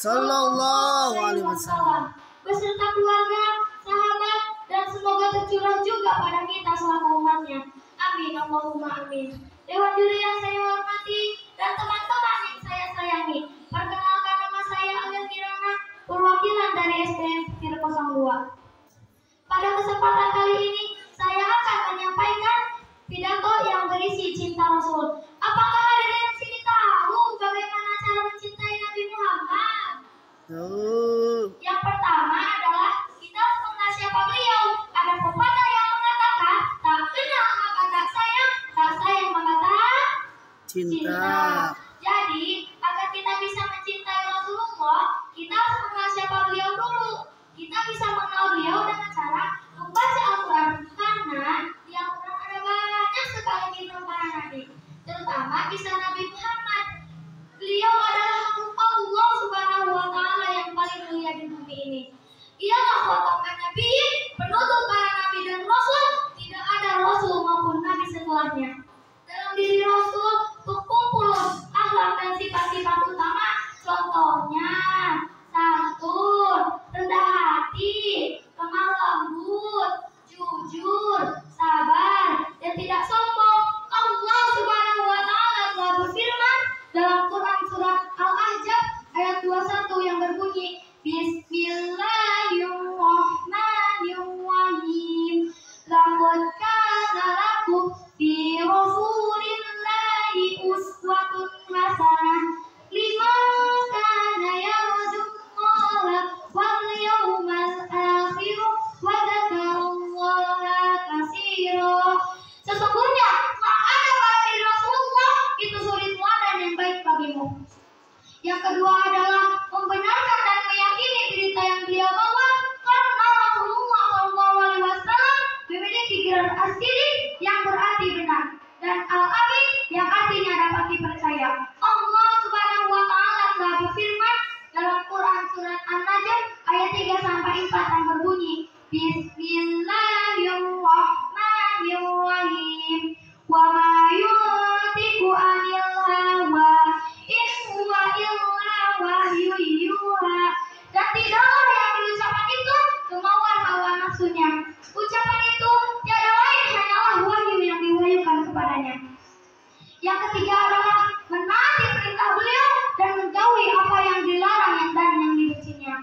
Sallallahu Alaihi Wasallam beserta keluarga, sahabat, dan semoga tercurah juga pada kita selaku umatnya. Amin, Allahumma amin. Dewan juri yang saya hormati dan teman-teman yang saya sayangi, perkenalkan nama saya Alia Kirana, perwakilan dari SDM Fikir 02. Pada kesempatan kali ini, saya akan menyampaikan pidato yang berisi cinta Rasul. Apakah hadirin di sini tahu bagaimana cara mencintai Nabi Muhammad? Yang pertama adalah kita harus mengenal siapa beliau. Ada pepatah yang mengatakan, tak kenal maka tak sayang, tak sayang maka tak cinta. Jadi, agar kita bisa mencintai Rasulullah, kita harus mengenal siapa beliau dulu. Kita bisa mengenal beliau dengan cara membaca Al-Quran, karena di Al-Quran ada banyak sekali kisah para nabi, terutama kisah Nabi Muhammad. Beliau adalah Allah Subhanahu wa Ta'ala yang paling mulia di bumi ini. Ialah khataman nabi, penutup para nabi dan rasul. Tidak ada rasul maupun nabi setelahnya. Dalam diri Rasul terkumpul akhlak dan sifat-sifat utama. Contohnya, 1. Rendah hati, lemah lembut, jujur, sabar, dan tidak sombong. Allah Subhanahu wa Ta'ala telah berfirman dalam Quran surat Al-Ahzab ayat 21 yang berbunyi, Bismillahirrahmanirrahim. Laqad kana lakum fi Rasulillahi uswatun hasanah liman kana yarjullaha wal yawmal akhir wa dzakarallaha katsira. Sesungguhnya telah ada pada diri Rasulullah itu suri teladan yang baik bagimu. Yang kedua adalah membenarkan dan meyakini berita yang beliau bawa, karena Rasulullah SAW memiliki gelar as-sidiq yang berarti benar, dan al-amin yang artinya dapat dipercaya. Allah Subhanahu wa Ta'ala telah berfirman dalam Quran surat An-Najm ayat 3-4 yang berbunyi, Bismillahirrahmanirrahim. Wa ma yantiqu 'anil hawa in huwa illa wahyun yuha. Dan tidaklah yang diucapkan itu kemauan hawa nafsunya. Ucapan itu tiada lain hanyalah wahyu yang diwahyukan kepadanya. Yang ketiga adalah menaati perintah beliau dan menjauhi apa yang dilarang dan yang dibencinya.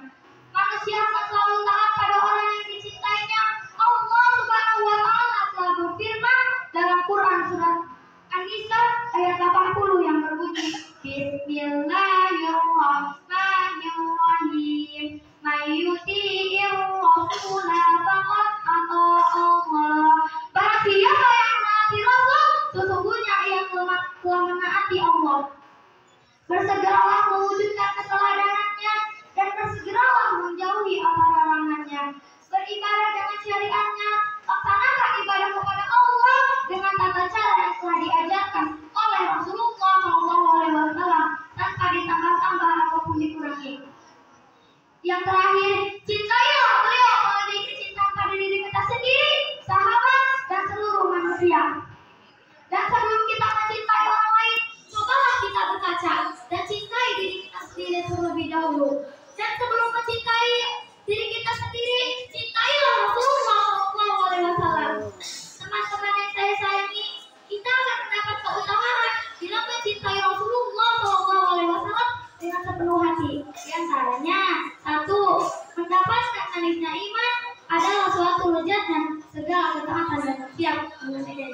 Manusia akan selalu taat pada orang yang dicintainya. Allah Subhanahu wa Ta'ala telah berfirman dalam Quran surat An-Nisa ayat 80 yang berbunyi, Bismillahirrahmanirrahim. Mayyuti'ir rasula faqad ata'allah. Barang siapa yang menaati Rasul, sesungguhnya ia telah menaati Allah. Bersegeralah mewujudkan keteladanannya dan bersegeralah menjauhi apa larangannya. Beribadah dengan syariatnya, laksanakan ibadah kepada Allah dengan tata cara yang telah diajarkan oleh Rasulullah SAW tanpa ditambah-tambah ataupun dikurangi. Yang terakhir, cintailah beliau melalui kecintaan pada diri kita sendiri, sahabat, dan seluruh manusia. Dan sebelum kita mencintai orang lain, cobalah kita berkaca dan cintai diri kita sendiri terlebih dahulu. Dan sebelum mencintai diri kita sendiri, cintailah Rasulullah SAW. Teman-teman yang saya sayangi, kita akan mendapat keutamaan bila mencintai Rasulullah SAW dengan sepenuh hati. Di antaranya, 1. Mendapatkan manisnya iman adalah suatu lezat dan segala ketaatan dan siap menunaikan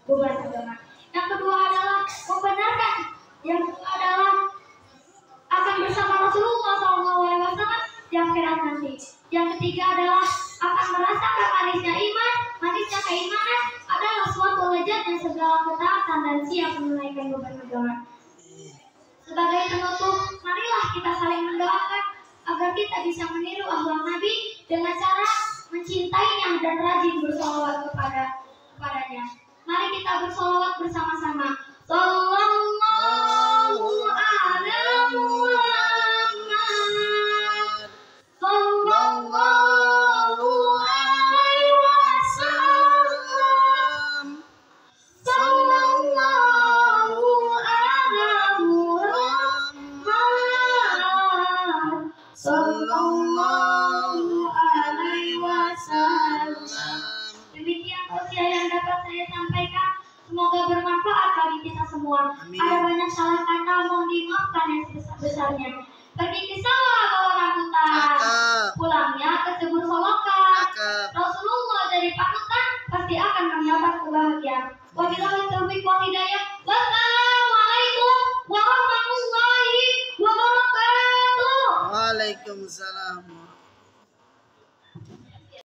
beban agama. Yang kedua adalah membenarkan, yang kedua adalah akan bersama Rasulullah SAW di akhirat nanti. Yang ketiga adalah akan merasakan manisnya iman. Manisnya keimanan adalah suatu lezat dan segala ketaatan dan siap menunaikan beban agama. Sebagai penutup, marilah kita saling mendoakan agar kita bisa meniru akhlak Nabi dengan cara mencintainya dan rajin bersolawat kepadanya. Mari kita bersolawat bersama-sama. Sallallahu ala Muhammad. Sallallahu alaihi wasallam. Sallallahu ala Muhammad. Semoga bermanfaat bagi kita semua. Amin. Ada banyak salah kata, mohon dimaafkan yang sebesar-besarnya. Pergi ke sawah bawa rambutan, Cakep. pulangnya ke kebun solokan. Cakep. Rasulullah dari panutan pasti akan mendapat kebahagiaan. Wabillahi taufiq wal hidayah. Wassalamualaikum warahmatullahi wabarakatuh. Waalaikumsalam.